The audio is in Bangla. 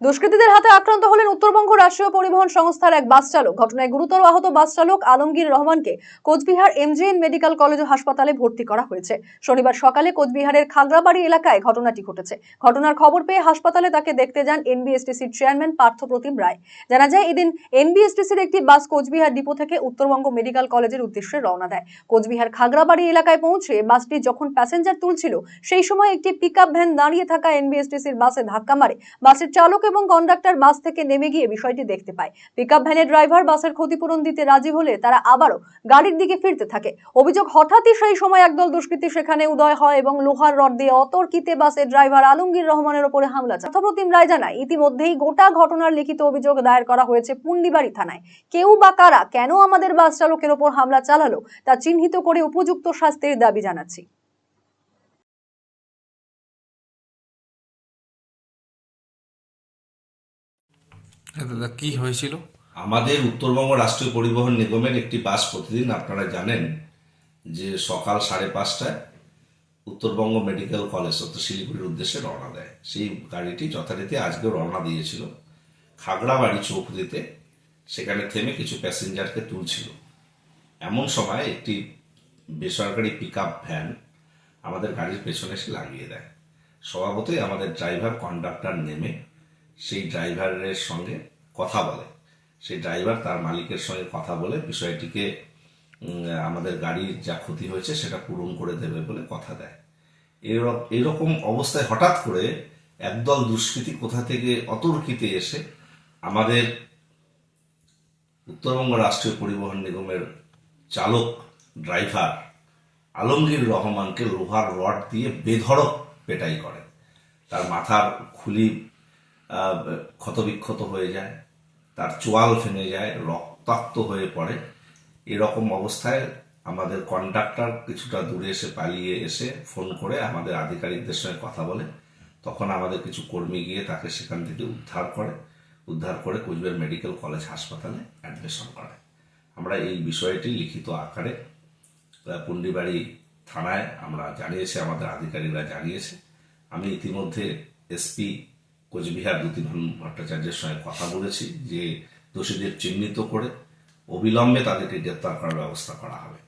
দুষ্কৃতীদের হাতে আক্রান্ত হলেন উত্তরবঙ্গ রাষ্ট্রীয় পরিবহন সংস্থার এক বাস চালক। ঘটনায় গুরুতর আহত বাস চালক আলমগীর রহমানকে কোচবিহার এমজেএন মেডিকেল কলেজ ও হাসপাতালে ভর্তি করা হয়েছে। শনিবার সকালে কোচবিহারের খাগড়াবাড়ি এলাকায় ঘটনাটি ঘটেছে। ঘটনার খবর পেয়ে হাসপাতালে তাকে দেখতে যান এনবিএসটিসির চেয়ারম্যান পার্থপ্রতিম রায়। জানা যায়, এদিন এনবিএসটিসির একটি বাস কোচবিহার ডিপো থেকে উত্তরবঙ্গ মেডিকেল কলেজের উদ্দেশ্যে রওনা দেয়। কোচবিহার খাগড়াবাড়ি এলাকায় পৌঁছে বাসটি যখন প্যাসেঞ্জার তুলছিল, সেই সময় একটি পিকআপ ভ্যান দাঁড়িয়ে থাকা এনবিএসটিসির বাসে ধাক্কা মারে। বাসের চালক এবং কন্ডাক্টর বাস থেকে নেমে গিয়ে বিষয়টি দেখতে পায়। পিকআপ ভ্যানের ড্রাইভার বাসের ক্ষতিপূরণ দিতে রাজি হলে তারা আবারও গাড়ির দিকে ফিরতে থাকে। অভিযোগ, হঠাৎই সেই সময় একদল দুষ্কৃতী সেখানে উদয় হয় এবং লোহার রড দিয়ে অতর্কিতে বাসের ড্রাইভার আলমগীর রহমানের উপরে হামলা চালায়। পার্থপ্রতিম রায় জানায়, ইতিমধ্যেই গোটা ঘটনার লিখিত অভিযোগ দায়ের করা হয়েছে পুন্ডিবাড়ি থানায়। কেউ বা কারা কেন আমাদের বাস চালকের উপর হামলা চালালো তা চিহ্নিত করে উপযুক্ত শাস্তির দাবি জানাচ্ছি। দাদা, কি হয়েছিল? আমাদের উত্তরবঙ্গ রাষ্ট্রীয় পরিবহন নিগমের একটি বাস প্রতিদিন আপনারা জানেন যে সকাল 5:30টায় উত্তরবঙ্গ মেডিকেল কলেজ অর্থাৎ শিলিগুড়ির উদ্দেশ্যে রওনা দেয়। সেই গাড়িটি যথারীতি আজকেও রওনা দিয়েছিল। খাগড়াবাড়ি চৌপতিতে সেখানে থেমে কিছু প্যাসেঞ্জারকে তুলছিল। এমন সময় একটি বেসরকারি পিকআপ ভ্যান আমাদের গাড়ির পেছনে এসে লাগিয়ে দেয়। স্বভাবতই আমাদের ড্রাইভার কন্ডাক্টর নেমে সেই ড্রাইভারের সঙ্গে কথা বলে। সেই ড্রাইভার তার মালিকের সঙ্গে কথা বলে বিষয়টিকে আমাদের গাড়ির যা ক্ষতি হয়েছে সেটা পূরণ করে দেবে বলে কথা দেয়। এরকম অবস্থায় হঠাৎ করে একদল দুষ্কৃতী কোথা থেকে অতর্কিতে এসে আমাদের উত্তরবঙ্গ রাষ্ট্রীয় পরিবহন নিগমের চালক ড্রাইভার আলমগীর রহমানকে লোহার রড দিয়ে বেধড়ক পেটাই করে। তার মাথার খুলি ক্ষতবিক্ষত হয়ে যায়, তার চোয়াল ভেঙে যায়, রক্তাক্ত হয়ে পড়ে। এরকম অবস্থায় আমাদের কন্ডাক্টর কিছুটা দূরে এসে পালিয়ে এসে ফোন করে আমাদের আধিকারিকদের সঙ্গে কথা বলে। তখন আমাদের কিছু কর্মী গিয়ে তাকে সেখান থেকে উদ্ধার করে কোচবিহার মেডিকেল কলেজ হাসপাতালে অ্যাডমিশন করে। আমরা এই বিষয়টি লিখিত আকারে পুন্ডিবাড়ি থানায় আমরা জানিয়েছি, আমাদের আধিকারিকরা জানিয়েছে। আমি ইতিমধ্যে এসপি কোচবিহার দ্যুতিধন ভট্টাচার্যের সঙ্গে কথা বলেছি যে দোষীদের চিহ্নিত করে অবিলম্বে তাদেরকে গ্রেপ্তার করার ব্যবস্থা করা হবে।